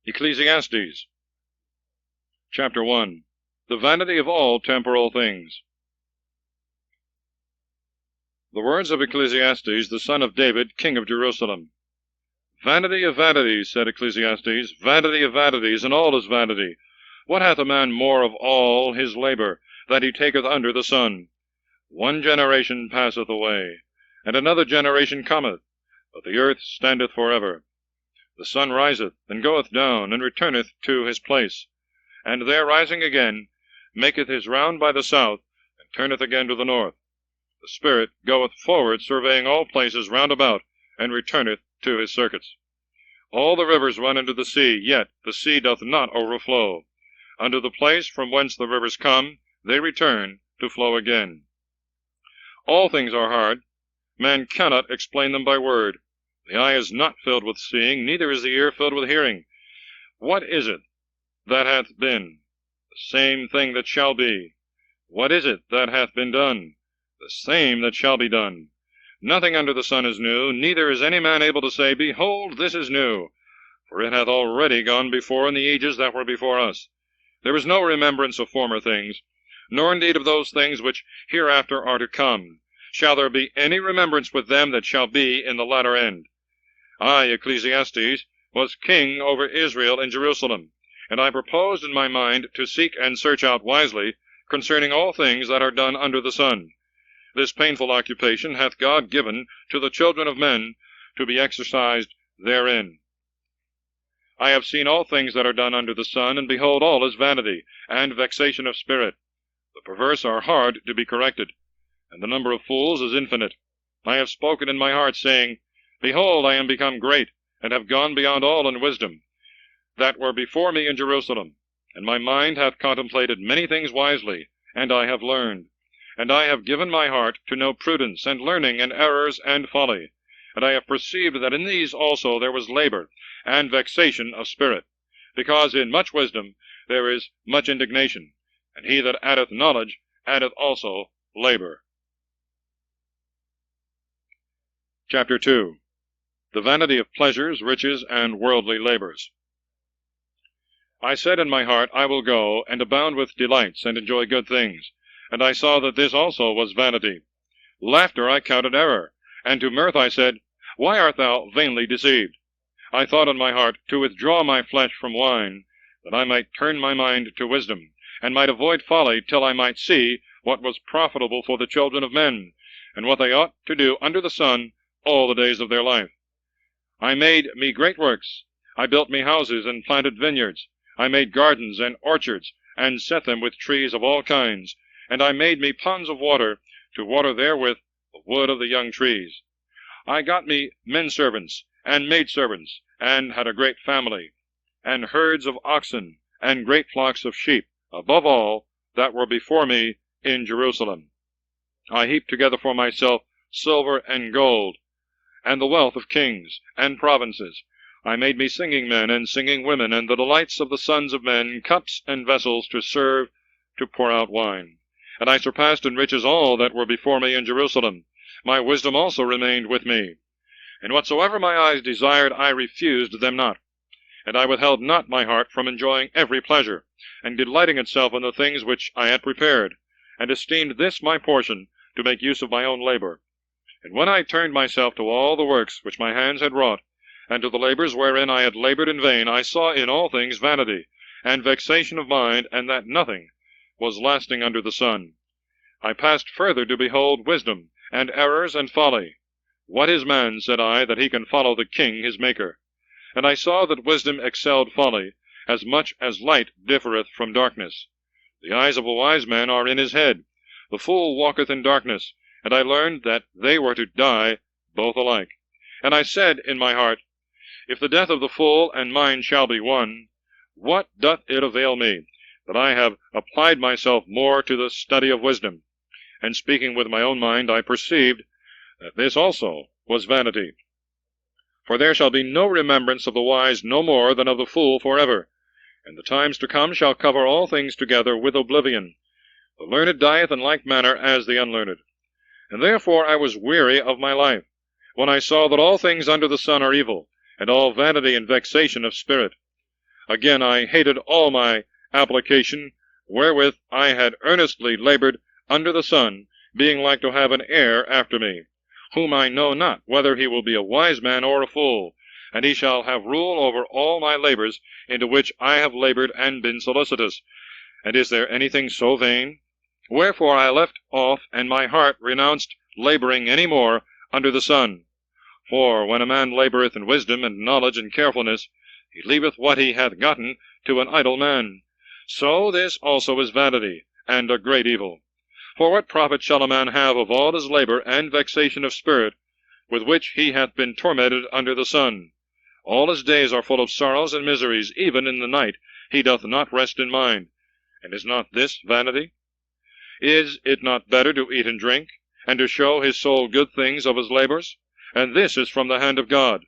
Ecclesiastes, chapter 1. The vanity of all temporal things. The words of Ecclesiastes, the son of David, king of Jerusalem. Vanity of vanities, said Ecclesiastes, vanity of vanities, and all is vanity. What hath a man more of all his labor, that he taketh under the sun? One generation passeth away, and another generation cometh, but the earth standeth forever. The sun riseth, and goeth down, and returneth to his place, and there rising again, maketh his round by the south, and turneth again to the north. The spirit goeth forward, surveying all places round about, and returneth to his circuits. All the rivers run into the sea, yet the sea doth not overflow. Unto the place from whence the rivers come, they return to flow again. All things are hard. Man cannot explain them by word. The eye is not filled with seeing, neither is the ear filled with hearing. What is it that hath been? The same thing that shall be. What is it that hath been done? The same that shall be done. Nothing under the sun is new, neither is any man able to say, Behold, this is new. For it hath already gone before in the ages that were before us. There is no remembrance of former things, nor indeed of those things which hereafter are to come. Shall there be any remembrance with them that shall be in the latter end? I, Ecclesiastes, was king over Israel in Jerusalem, and I proposed in my mind to seek and search out wisely concerning all things that are done under the sun. This painful occupation hath God given to the children of men to be exercised therein. I have seen all things that are done under the sun, and behold, all is vanity, and vexation of spirit. The perverse are hard to be corrected, and the number of fools is infinite. I have spoken in my heart, saying, Behold, I am become great, and have gone beyond all in wisdom, that were before me in Jerusalem. And my mind hath contemplated many things wisely, and I have learned. And I have given my heart to know prudence, and learning, and errors, and folly. And I have perceived that in these also there was labor, and vexation of spirit, because in much wisdom there is much indignation, and he that addeth knowledge addeth also labor. Chapter 2. The vanity of pleasures, riches, and worldly labors. I said in my heart, I will go, and abound with delights, and enjoy good things. And I saw that this also was vanity. Laughter I counted error, and to mirth I said, Why art thou vainly deceived? I thought in my heart to withdraw my flesh from wine, that I might turn my mind to wisdom, and might avoid folly, till I might see what was profitable for the children of men, and what they ought to do under the sun all the days of their life. I made me great works. I built me houses, and planted vineyards. I made gardens and orchards, and set them with trees of all kinds. And I made me ponds of water, to water therewith the wood of the young trees. I got me men-servants, and maidservants, and had a great family, and herds of oxen, and great flocks of sheep, above all that were before me in Jerusalem. I heaped together for myself silver and gold, and the wealth of kings and provinces. I made me singing men and singing women, and the delights of the sons of men, cups and vessels to serve to pour out wine. And I surpassed in riches all that were before me in Jerusalem. My wisdom also remained with me. And whatsoever my eyes desired, I refused them not. And I withheld not my heart from enjoying every pleasure, and delighting itself in the things which I had prepared, and esteemed this my portion, to make use of my own labor. And when I turned myself to all the works which my hands had wrought, and to the labors wherein I had labored in vain, I saw in all things vanity, and vexation of mind, and that nothing was lasting under the sun. I passed further to behold wisdom, and errors, and folly. What is man, said I, that he can follow the King his Maker? And I saw that wisdom excelled folly, as much as light differeth from darkness. The eyes of a wise man are in his head. The fool walketh in darkness. And I learned that they were to die both alike. And I said in my heart, If the death of the fool and mine shall be one, what doth it avail me, that I have applied myself more to the study of wisdom? And speaking with my own mind, I perceived that this also was vanity. For there shall be no remembrance of the wise no more than of the fool forever, and the times to come shall cover all things together with oblivion. The learned dieth in like manner as the unlearned. And therefore I was weary of my life, when I saw that all things under the sun are evil, and all vanity and vexation of spirit. Again I hated all my application, wherewith I had earnestly labored under the sun, being like to have an heir after me, whom I know not whether he will be a wise man or a fool, and he shall have rule over all my labors, into which I have labored and been solicitous. And is there anything so vain? Wherefore I left off, and my heart renounced laboring any more under the sun. For when a man laboureth in wisdom and knowledge and carefulness, he leaveth what he hath gotten to an idle man. So this also is vanity, and a great evil. For what profit shall a man have of all his labour and vexation of spirit, with which he hath been tormented under the sun? All his days are full of sorrows and miseries, even in the night he doth not rest in mind. And is not this vanity? Is it not better to eat and drink, and to show his soul good things of his labours? And this is from the hand of God.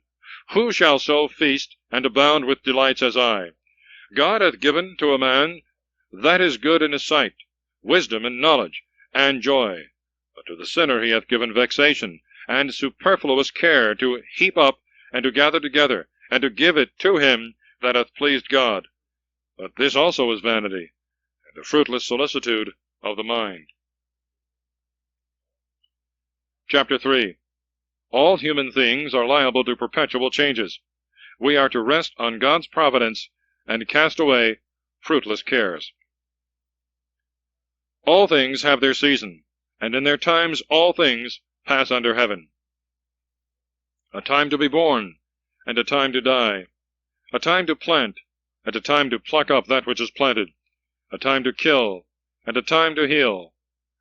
Who shall so feast and abound with delights as I? God hath given to a man that is good in his sight, wisdom and knowledge, and joy. But to the sinner he hath given vexation, and superfluous care, to heap up, and to gather together, and to give it to him that hath pleased God. But this also is vanity, and a fruitless solicitude of the mind. Chapter 3. All human things are liable to perpetual changes. We are to rest on God's providence, and cast away fruitless cares. All things have their season, and in their times all things pass under heaven. A time to be born, and a time to die. A time to plant, and a time to pluck up that which is planted. A time to kill, and a time to heal.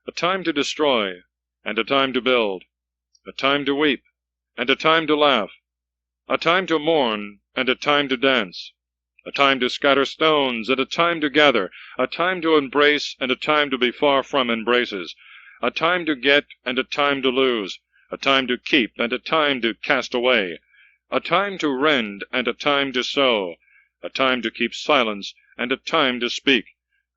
A time to destroy, and a time to build. A time to weep, and a time to laugh. A time to mourn, and a time to dance. A time to scatter stones, and a time to gather. A time to embrace, and a time to be far from embraces. A time to get, and a time to lose. A time to keep, and a time to cast away. A time to rend, and a time to sow. A time to keep silence, and a time to speak.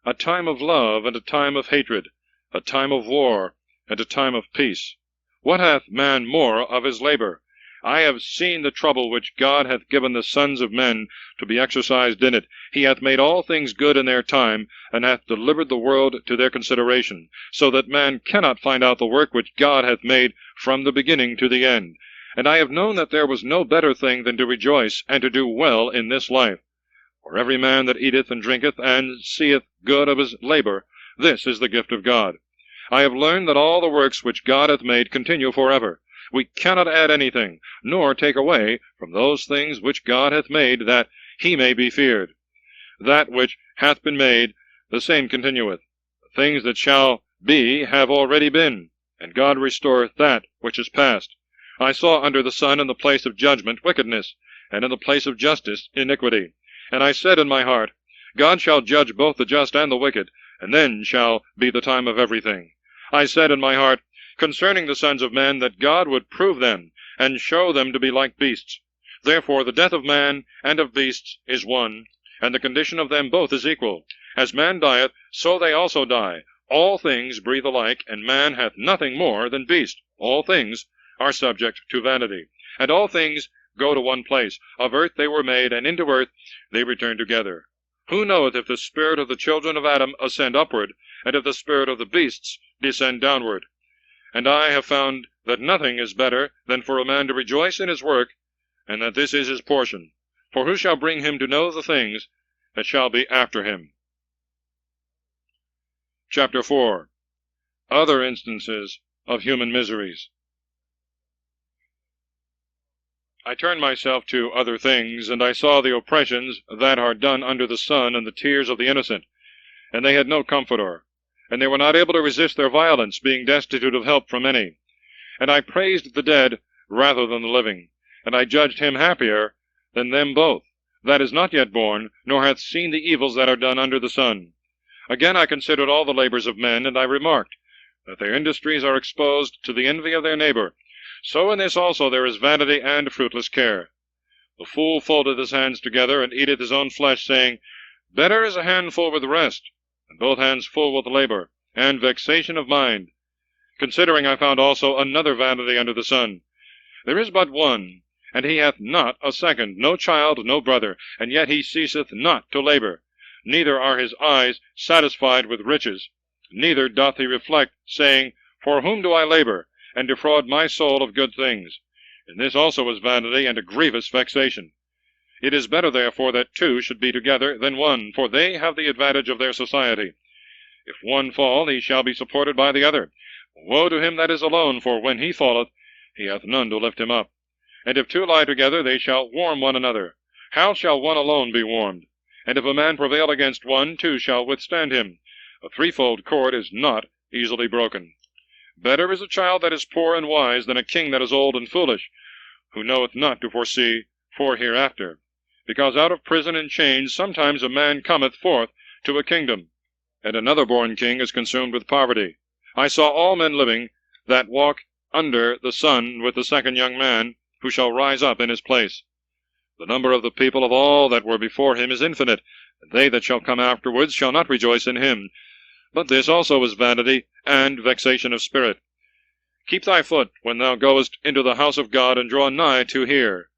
A time of love, and a time of hatred. A time of war, and a time of peace. What hath man more of his labor? I have seen the trouble which God hath given the sons of men to be exercised in it. He hath made all things good in their time, and hath delivered the world to their consideration, so that man cannot find out the work which God hath made from the beginning to the end. And I have known that there was no better thing than to rejoice and to do well in this life. For every man that eateth and drinketh, and seeth good of his labor, this is the gift of God. I have learned that all the works which God hath made continue forever. We cannot add anything, nor take away from those things which God hath made, that he may be feared. That which hath been made, the same continueth. The things that shall be have already been, and God restoreth that which is past. I saw under the sun in the place of judgment wickedness, and in the place of justice iniquity. And I said in my heart, God shall judge both the just and the wicked, and then shall be the time of everything. I said in my heart, concerning the sons of men, that God would prove them, and show them to be like beasts. Therefore the death of man and of beasts is one, and the condition of them both is equal. As man dieth, so they also die. All things breathe alike, and man hath nothing more than beast. All things are subject to vanity, and all things go to one place. Of earth they were made, and into earth they return together. Who knoweth if the spirit of the children of Adam ascend upward, and if the spirit of the beasts descend downward? And I have found that nothing is better than for a man to rejoice in his work, and that this is his portion. For who shall bring him to know the things that shall be after him? Chapter 4. Other instances of human miseries. I turned myself to other things, and I saw the oppressions that are done under the sun, and the tears of the innocent, and they had no comforter, and they were not able to resist their violence, being destitute of help from any. And I praised the dead rather than the living, and I judged him happier than them both, that is not yet born, nor hath seen the evils that are done under the sun. Again I considered all the labors of men, and I remarked that their industries are exposed to the envy of their neighbor. So in this also there is vanity and fruitless care. The fool foldeth his hands together, and eateth his own flesh, saying, Better is a handful with rest, and both hands full with labor, and vexation of mind. Considering, I found also another vanity under the sun. There is but one, And he hath not a second, no child, no brother, and yet he ceaseth not to labor. Neither are his eyes satisfied with riches, neither doth he reflect, saying, For whom do I labor, and defraud my soul of good things? And this also is vanity, and a grievous vexation. It is better, therefore, that two should be together than one, for they have the advantage of their society. If one fall, he shall be supported by the other. Woe to him that is alone, for when he falleth, he hath none to lift him up. And if two lie together, they shall warm one another. How shall one alone be warmed? And if a man prevail against one, two shall withstand him. A threefold cord is not easily broken. Better is a child that is poor and wise than a king that is old and foolish, who knoweth not to foresee for hereafter. Because out of prison and chains sometimes a man cometh forth to a kingdom, and another born king is consumed with poverty. I saw all men living that walk under the sun with the second young man, who shall rise up in his place. The number of the people of all that were before him is infinite, and they that shall come afterwards shall not rejoice in him. But this also is vanity and vexation of spirit. Keep thy foot when thou goest into the house of God, and draw nigh to hear.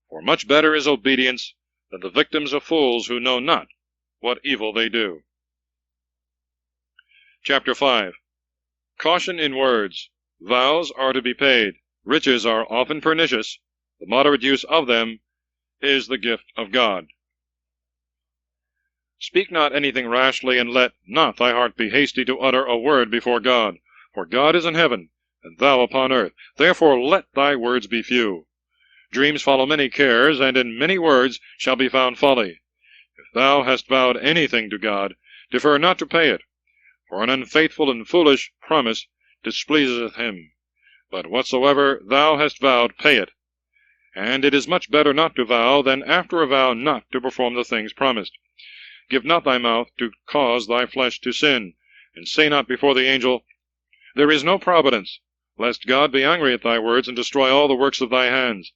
For much better is obedience than the victims of fools who know not what evil they do. Chapter 5. Caution in words. Vows are to be paid. Riches are often pernicious. The moderate use of them is the gift of God. Speak not anything rashly, and let not thy heart be hasty to utter a word before God. For God is in heaven, and thou upon earth. Therefore let thy words be few. Dreams follow many cares, and in many words shall be found folly. If thou hast vowed anything to God, defer not to pay it. For an unfaithful and foolish promise displeaseth him. But whatsoever thou hast vowed, pay it. And it is much better not to vow, than after a vow not to perform the things promised. Give not thy mouth to cause thy flesh to sin, and say not before the angel, There is no providence, lest God be angry at thy words, and destroy all the works of thy hands.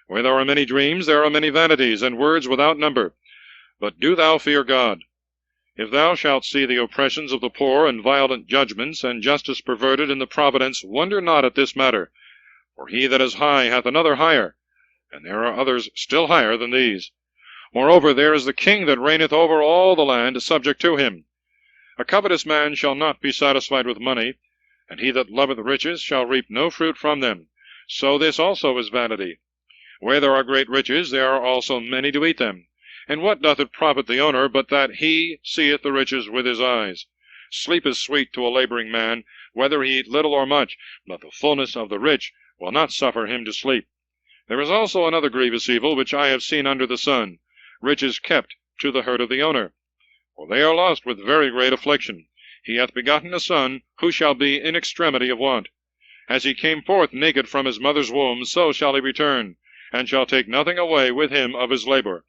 Where there are many dreams, there are many vanities, and words without number. But do thou fear God. If thou shalt see the oppressions of the poor, and violent judgments, and justice perverted in the providence, wonder not at this matter. For he that is high hath another higher, and there are others still higher than these. Moreover, there is the king that reigneth over all the land, subject to him. A covetous man shall not be satisfied with money, and he that loveth riches shall reap no fruit from them. So this also is vanity. Where there are great riches, there are also many to eat them. And what doth it profit the owner, but that he seeth the riches with his eyes? Sleep is sweet to a laboring man, whether he eat little or much, but the fullness of the rich will not suffer him to sleep. There is also another grievous evil, which I have seen under the sun, riches kept to the hurt of the owner. For they are lost with very great affliction. He hath begotten a son, who shall be in extremity of want. As he came forth naked from his mother's womb, so shall he return, and shall take nothing away with him of his labor.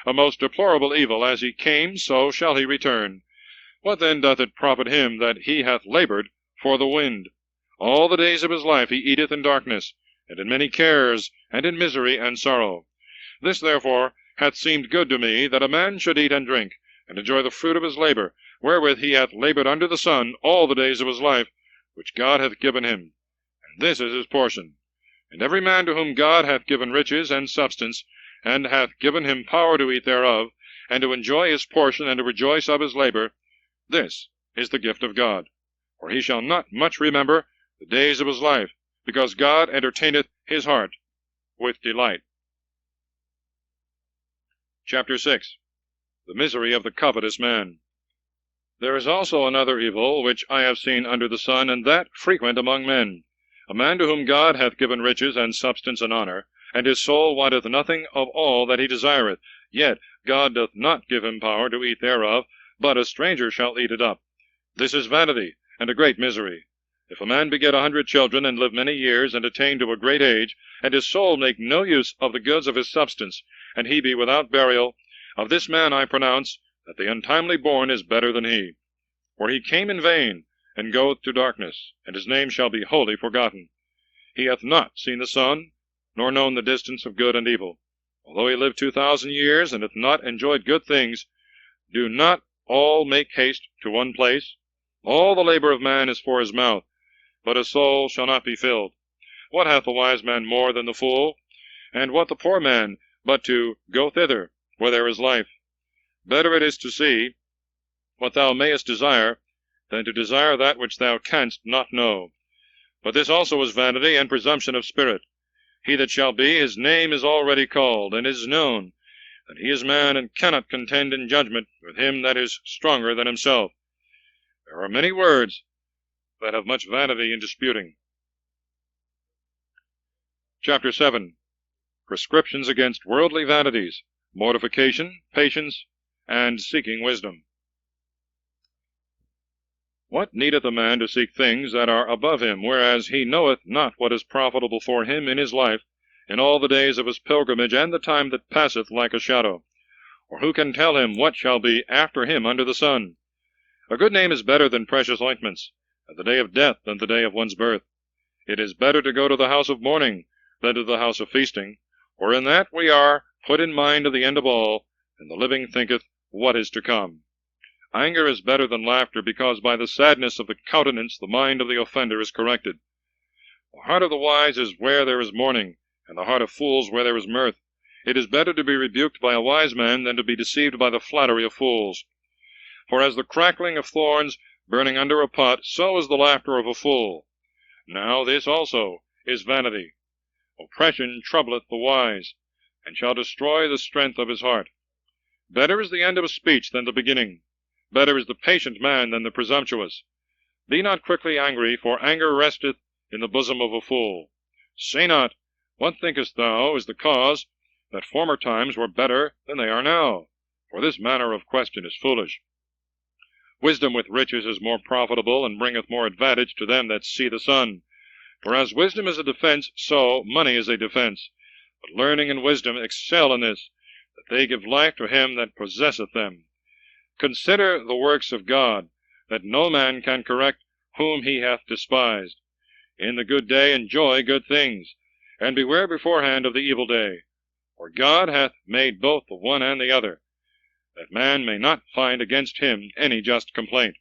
A most deplorable evil, as he came, so shall he return. What then doth it profit him that he hath labored for the wind? All the days of his life he eateth in darkness, and in many cares, and in misery and sorrow. This therefore hath seemed good to me, that a man should eat and drink, and enjoy the fruit of his labor, wherewith he hath labored under the sun all the days of his life, which God hath given him. And this is his portion. And every man to whom God hath given riches and substance, and hath given him power to eat thereof, and to enjoy his portion, and to rejoice of his labor, this is the gift of God. For he shall not much remember the days of his life, because God entertaineth his heart with delight. Chapter 6. The misery of the covetous man. There is also another evil, which I have seen under the sun, and that frequent among men. A man to whom God hath given riches and substance and honor, and his soul wanteth nothing of all that he desireth, yet God doth not give him power to eat thereof, but a stranger shall eat it up. This is vanity, and a great misery. If a man beget 100 children, and live many years, and attain to a great age, and his soul make no use of the goods of his substance, and he be without burial, of this man I pronounce that the untimely born is better than he. For he came in vain, and goeth to darkness, and his name shall be wholly forgotten. He hath not seen the sun, nor known the distance of good and evil. Although he lived 2,000 years, and hath not enjoyed good things, do not all make haste to one place? All the labor of man is for his mouth, but his soul shall not be filled. What hath the wise man more than the fool? And what the poor man but to go thither where there is life? Better it is to see what thou mayest desire, than to desire that which thou canst not know. But this also is vanity and presumption of spirit. He that shall be, his name is already called, and is known, that he is man, and cannot contend in judgment with him that is stronger than himself. There are many words that have much vanity in disputing. Chapter 7. Prescriptions against worldly vanities, mortification, patience, and seeking wisdom. What needeth a man to seek things that are above him, whereas he knoweth not what is profitable for him in his life, in all the days of his pilgrimage, and the time that passeth like a shadow? Or who can tell him what shall be after him under the sun? A good name is better than precious ointments, at the day of death than the day of one's birth. It is better to go to the house of mourning than to the house of feasting, for in that we are put in mind of the end of all, and the living thinketh what is to come. Anger is better than laughter, because by the sadness of the countenance the mind of the offender is corrected. The heart of the wise is where there is mourning, and the heart of fools where there is mirth. It is better to be rebuked by a wise man than to be deceived by the flattery of fools. For as the crackling of thorns burning under a pot, so is the laughter of a fool. Now this also is vanity. Oppression troubleth the wise, and shall destroy the strength of his heart. Better is the end of a speech than the beginning. Better is the patient man than the presumptuous. Be not quickly angry, for anger resteth in the bosom of a fool. Say not, what thinkest thou is the cause that former times were better than they are now? For this manner of question is foolish. Wisdom with riches is more profitable, and bringeth more advantage to them that see the sun. For as wisdom is a defense, so money is a defense. But learning and wisdom excel in this, that they give life to him that possesseth them. Consider the works of God, that no man can correct whom he hath despised. In the good day enjoy good things, and beware beforehand of the evil day. For God hath made both the one and the other, that man may not find against him any just complaint.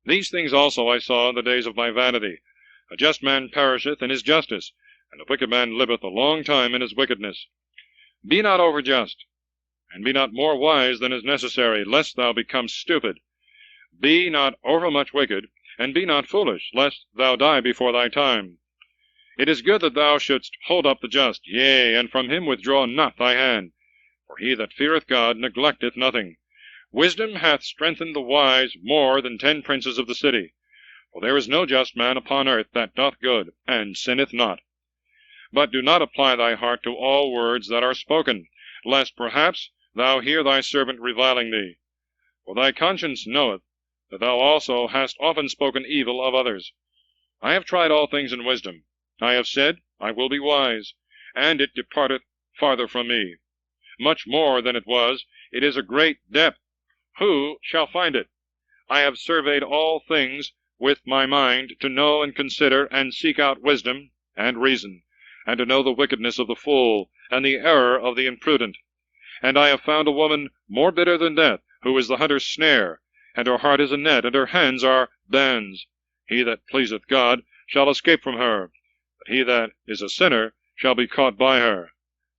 These things also I saw in the days of my vanity. A just man perisheth in his justice, and a wicked man liveth a long time in his wickedness. Be not overjust, and be not more wise than is necessary, lest thou become stupid. Be not overmuch wicked, and be not foolish, lest thou die before thy time. It is good that thou shouldst hold up the just, yea, and from him withdraw not thy hand. For he that feareth God neglecteth nothing. Wisdom hath strengthened the wise more than 10 princes of the city. For there is no just man upon earth that doth good, and sinneth not. But do not apply thy heart to all words that are spoken, lest perhaps thou hear thy servant reviling thee. For thy conscience knoweth that thou also hast often spoken evil of others. I have tried all things in wisdom. I have said, I will be wise, and it departeth farther from me. Much more than it was, it is a great depth. Who shall find it? I have surveyed all things with my mind, to know and consider and seek out wisdom and reason, and to know the wickedness of the fool, and the error of the imprudent. And I have found a woman more bitter than death, who is the hunter's snare, and her heart is a net, and her hands are bands. He that pleaseth God shall escape from her, but he that is a sinner shall be caught by her.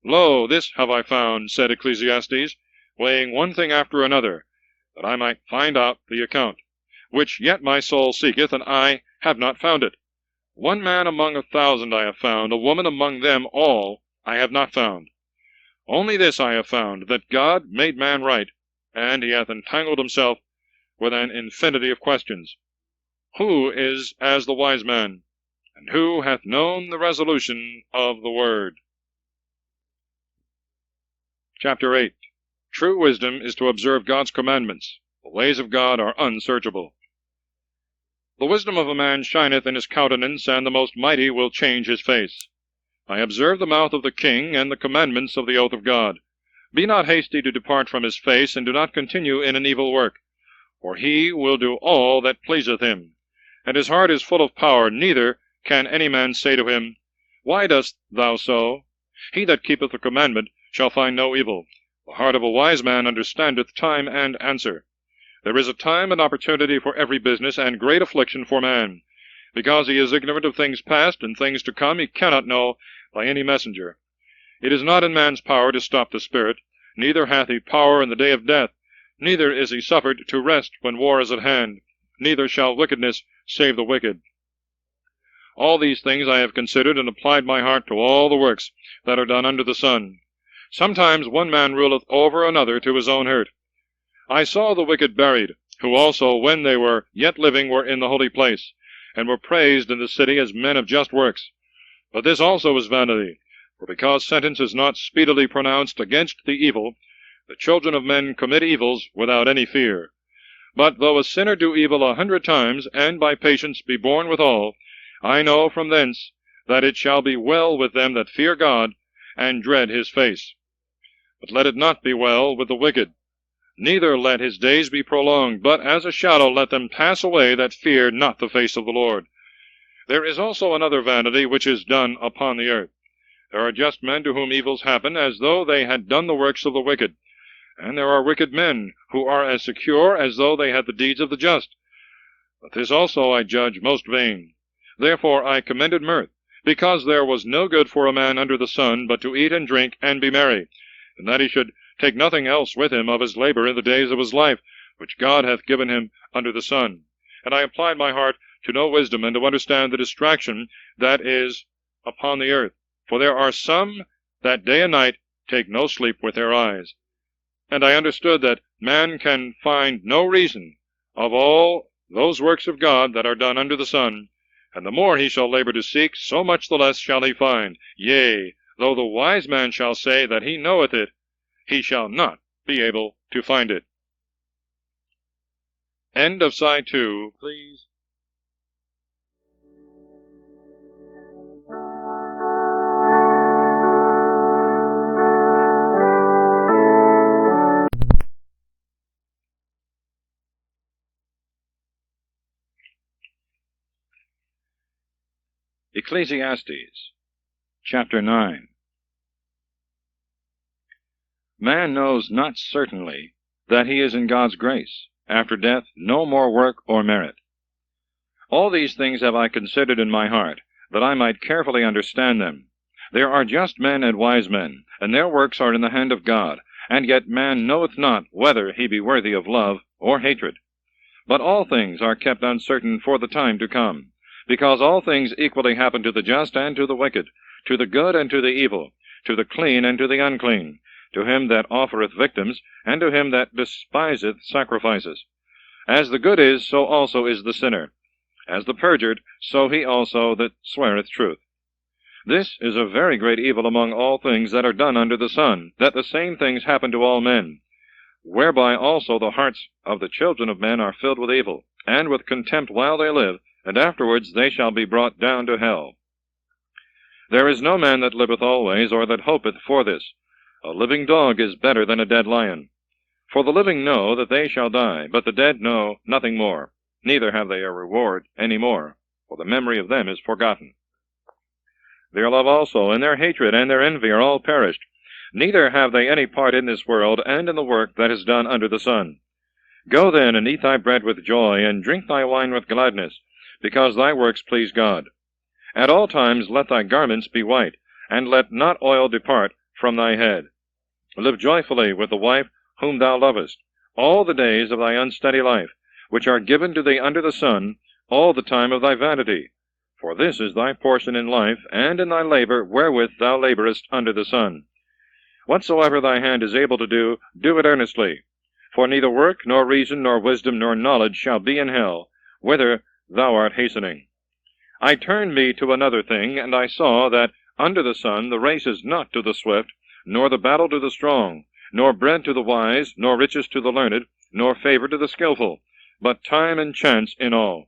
Lo, this have I found, said Ecclesiastes, weighing one thing after another, that I might find out the account, which yet my soul seeketh, and I have not found it. One man among 1,000 I have found, a woman among them all I have not found. Only this I have found, that God made man right, and he hath entangled himself with an infinity of questions. Who is as the wise man, and who hath known the resolution of the word? Chapter 8. True wisdom is to observe God's commandments. The ways of God are unsearchable. The wisdom of a man shineth in his countenance, and the most mighty will change his face. I observe the mouth of the king, and the commandments of the oath of God. Be not hasty to depart from his face, and do not continue in an evil work. For he will do all that pleaseth him. And his heart is full of power, neither can any man say to him, Why dost thou so? He that keepeth the commandment shall find no evil. The heart of a wise man understandeth time and answer. There is a time and opportunity for every business, and great affliction for man. Because he is ignorant of things past and things to come, he cannot know by any messenger. It is not in man's power to stop the spirit, neither hath he power in the day of death, neither is he suffered to rest when war is at hand, neither shall wickedness save the wicked. All these things I have considered, and applied my heart to all the works that are done under the sun. Sometimes one man ruleth over another to his own hurt. I saw the wicked buried, who also, when they were yet living, were in the holy place, and were praised in the city as men of just works. But this also is vanity, for because sentence is not speedily pronounced against the evil, the children of men commit evils without any fear. But though a sinner do evil 100 times, and by patience be borne withal, I know from thence that it shall be well with them that fear God, and dread his face. But let it not be well with the wicked, neither let his days be prolonged, but as a shadow let them pass away that fear not the face of the Lord. There is also another vanity which is done upon the earth. There are just men to whom evils happen as though they had done the works of the wicked, and there are wicked men who are as secure as though they had the deeds of the just. But this also I judge most vain. Therefore I commended mirth, because there was no good for a man under the sun but to eat and drink and be merry, and that he should take nothing else with him of his labor in the days of his life, which God hath given him under the sun. And I applied my heart to know wisdom, and to understand the distraction that is upon the earth. For there are some that day and night take no sleep with their eyes. And I understood that man can find no reason of all those works of God that are done under the sun, and the more he shall labor to seek, so much the less shall he find. Yea, though the wise man shall say that he knoweth it, he shall not be able to find it. End of Side 2, please. Ecclesiastes, chapter 9. Man knows not certainly that he is in God's grace. After death, no more work or merit. All these things have I considered in my heart, that I might carefully understand them. There are just men and wise men, and their works are in the hand of God, and yet man knoweth not whether he be worthy of love or hatred. But all things are kept uncertain for the time to come, because all things equally happen to the just and to the wicked, to the good and to the evil, to the clean and to the unclean, to him that offereth victims, and to him that despiseth sacrifices. As the good is, so also is the sinner. As the perjured, so he also that sweareth truth. This is a very great evil among all things that are done under the sun, that the same things happen to all men, whereby also the hearts of the children of men are filled with evil, and with contempt while they live, and afterwards they shall be brought down to hell. There is no man that liveth always, or that hopeth for this. A living dog is better than a dead lion. For the living know that they shall die, but the dead know nothing more, neither have they a reward any more, for the memory of them is forgotten. Their love also, and their hatred, and their envy are all perished, neither have they any part in this world, and in the work that is done under the sun. Go then, and eat thy bread with joy, and drink thy wine with gladness, because thy works please God. At all times let thy garments be white, and let not oil depart from thy head. Live joyfully with the wife whom thou lovest, all the days of thy unsteady life, which are given to thee under the sun, all the time of thy vanity. For this is thy portion in life, and in thy labor wherewith thou laborest under the sun. Whatsoever thy hand is able to do, do it earnestly. For neither work, nor reason, nor wisdom, nor knowledge shall be in hell, whither thou art hastening. I turned me to another thing, and I saw that under the sun the race is not to the swift, nor the battle to the strong, nor bread to the wise, nor riches to the learned, nor favor to the skillful, but time and chance in all.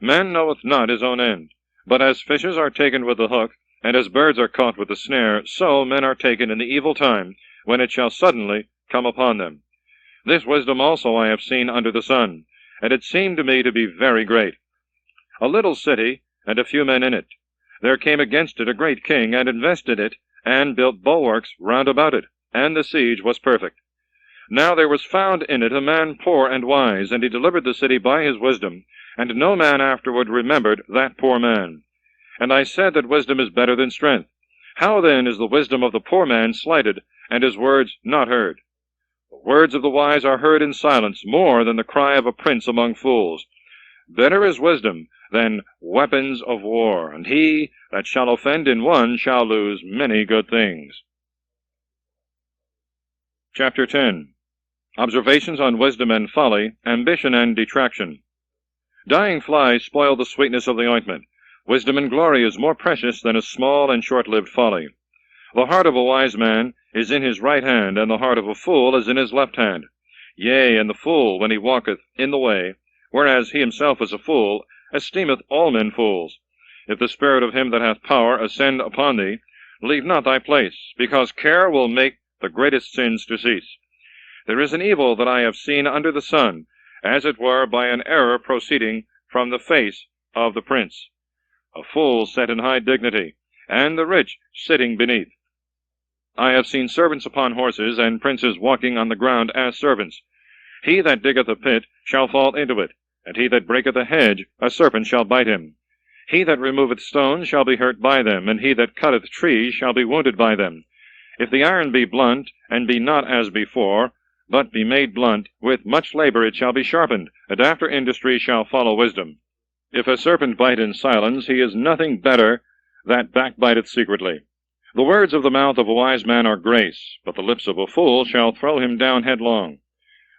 Man knoweth not his own end, but as fishes are taken with the hook, and as birds are caught with the snare, so men are taken in the evil time, when it shall suddenly come upon them. This wisdom also I have seen under the sun, and it seemed to me to be very great. A little city, and a few men in it. There came against it a great king, and invested it, and built bulwarks round about it, and the siege was perfect. Now there was found in it a man poor and wise, and he delivered the city by his wisdom, and no man afterward remembered that poor man. And I said that wisdom is better than strength. How then is the wisdom of the poor man slighted, and his words not heard? The words of the wise are heard in silence, more than the cry of a prince among fools. Better is wisdom than weapons of war, and he that shall offend in one shall lose many good things. Chapter 10. Observations on wisdom and folly, ambition and detraction. Dying flies spoil the sweetness of the ointment. Wisdom and glory is more precious than a small and short-lived folly. The heart of a wise man is in his right hand, and the heart of a fool is in his left hand. Yea, and the fool, when he walketh in the way, whereas he himself is a fool, esteemeth all men fools. If the spirit of him that hath power ascend upon thee, leave not thy place, because care will make the greatest sins to cease. There is an evil that I have seen under the sun, as it were by an error proceeding from the face of the prince. A fool set in high dignity, and the rich sitting beneath. I have seen servants upon horses, and princes walking on the ground as servants. He that diggeth a pit shall fall into it, and he that breaketh a hedge, a serpent shall bite him. He that removeth stones shall be hurt by them, and he that cutteth trees shall be wounded by them. If the iron be blunt, and be not as before, but be made blunt, with much labor it shall be sharpened, and after industry shall follow wisdom. If a serpent bite in silence, he is nothing better that backbiteth secretly. The words of the mouth of a wise man are grace, but the lips of a fool shall throw him down headlong.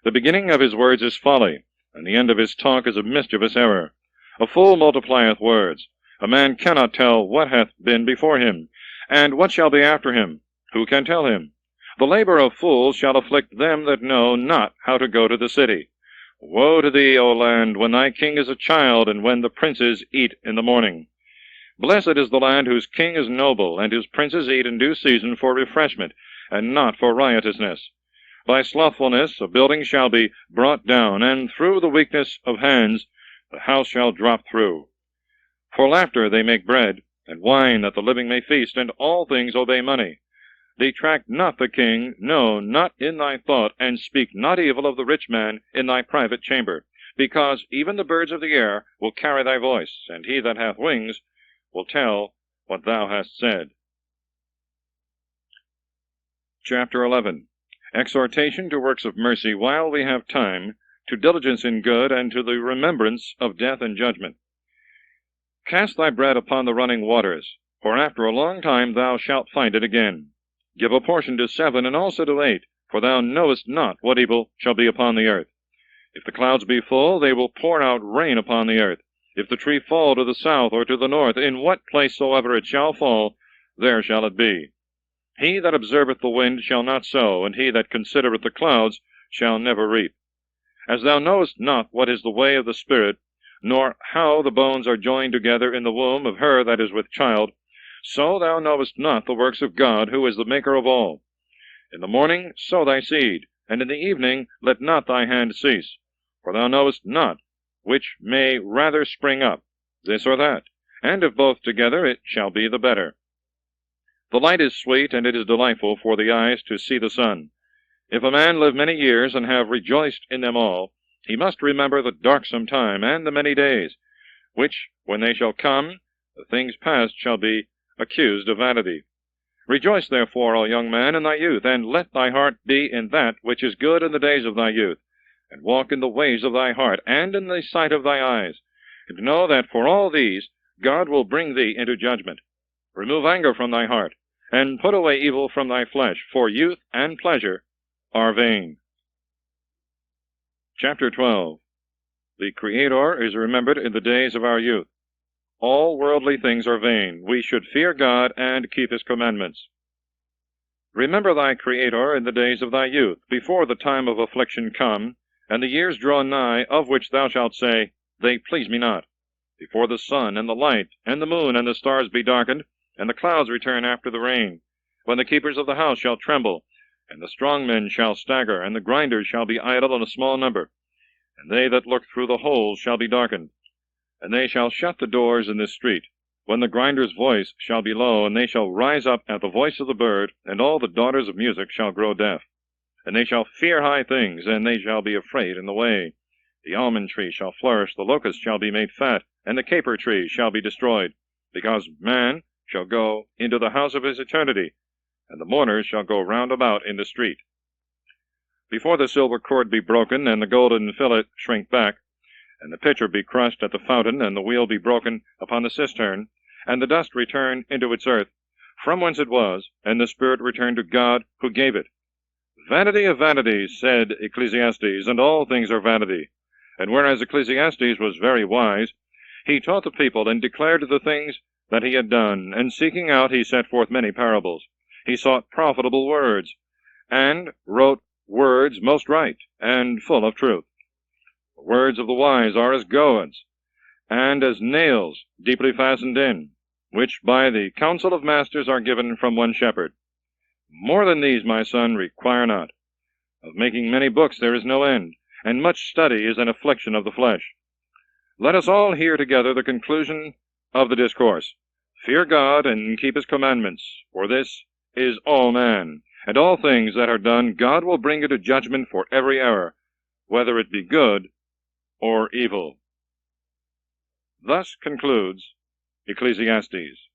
The beginning of his words is folly, and the end of his talk is a mischievous error. A fool multiplieth words. A man cannot tell what hath been before him, and what shall be after him. Who can tell him? The labor of fools shall afflict them that know not how to go to the city. Woe to thee, O land, when thy king is a child, and when the princes eat in the morning. Blessed is the land whose king is noble, and whose princes eat in due season for refreshment, and not for riotousness. By slothfulness a building shall be brought down, and through the weakness of hands the house shall drop through. For laughter they make bread, and wine that the living may feast, and all things obey money. Detract not the king, no, not in thy thought, and speak not evil of the rich man in thy private chamber, because even the birds of the air will carry thy voice, and he that hath wings will tell what thou hast said. Chapter 11. Exhortation to works of mercy while we have time, to diligence in good, and to the remembrance of death and judgment. Cast thy bread upon the running waters, for after a long time thou shalt find it again. Give a portion to 7, and also to 8, for thou knowest not what evil shall be upon the earth. If the clouds be full, they will pour out rain upon the earth. If the tree fall to the south or to the north, in what place soever it shall fall, there shall it be. He that observeth the wind shall not sow, and he that considereth the clouds shall never reap. As thou knowest not what is the way of the Spirit, nor how the bones are joined together in the womb of her that is with child, so thou knowest not the works of God, who is the maker of all. In the morning sow thy seed, and in the evening let not thy hand cease. For thou knowest not which may rather spring up, this or that, and if both together it shall be the better. The light is sweet, and it is delightful for the eyes to see the sun. If a man live many years, and have rejoiced in them all, he must remember the darksome time, and the many days, which, when they shall come, the things past shall be accused of vanity. Rejoice therefore, O young man, in thy youth, and let thy heart be in that which is good in the days of thy youth, and walk in the ways of thy heart, and in the sight of thy eyes, and know that for all these God will bring thee into judgment. Remove anger from thy heart, and put away evil from thy flesh, for youth and pleasure are vain. Chapter 12. The Creator is remembered in the days of our youth. All worldly things are vain. We should fear God and keep his commandments. Remember thy Creator in the days of thy youth, before the time of affliction come, and the years draw nigh, of which thou shalt say, They please me not. Before the sun and the light, and the moon and the stars be darkened, and the clouds return after the rain, when the keepers of the house shall tremble, and the strong men shall stagger, and the grinders shall be idle in a small number, and they that look through the holes shall be darkened. And they shall shut the doors in this street, when the grinder's voice shall be low, and they shall rise up at the voice of the bird, and all the daughters of music shall grow deaf. And they shall fear high things, and they shall be afraid in the way. The almond tree shall flourish, the locust shall be made fat, and the caper tree shall be destroyed, because man shall go into the house of his eternity, and the mourners shall go round about in the street. Before the silver cord be broken, and the golden fillet shrink back, and the pitcher be crushed at the fountain, and the wheel be broken upon the cistern, and the dust return into its earth, from whence it was, and the spirit return to God who gave it. Vanity of vanities, said Ecclesiastes, and all things are vanity. And whereas Ecclesiastes was very wise, he taught the people and declared the things that he had done, and seeking out he set forth many parables. He sought profitable words, and wrote words most right, and full of truth. The words of the wise are as goads, and as nails deeply fastened in, which by the counsel of masters are given from one shepherd. More than these, my son, require not. Of making many books there is no end, and much study is an affliction of the flesh. Let us all hear together the conclusion of the discourse. Fear God, and keep his commandments, for this is all man. And all things that are done God will bring into judgment for every error, whether it be good or evil. Thus concludes Ecclesiastes.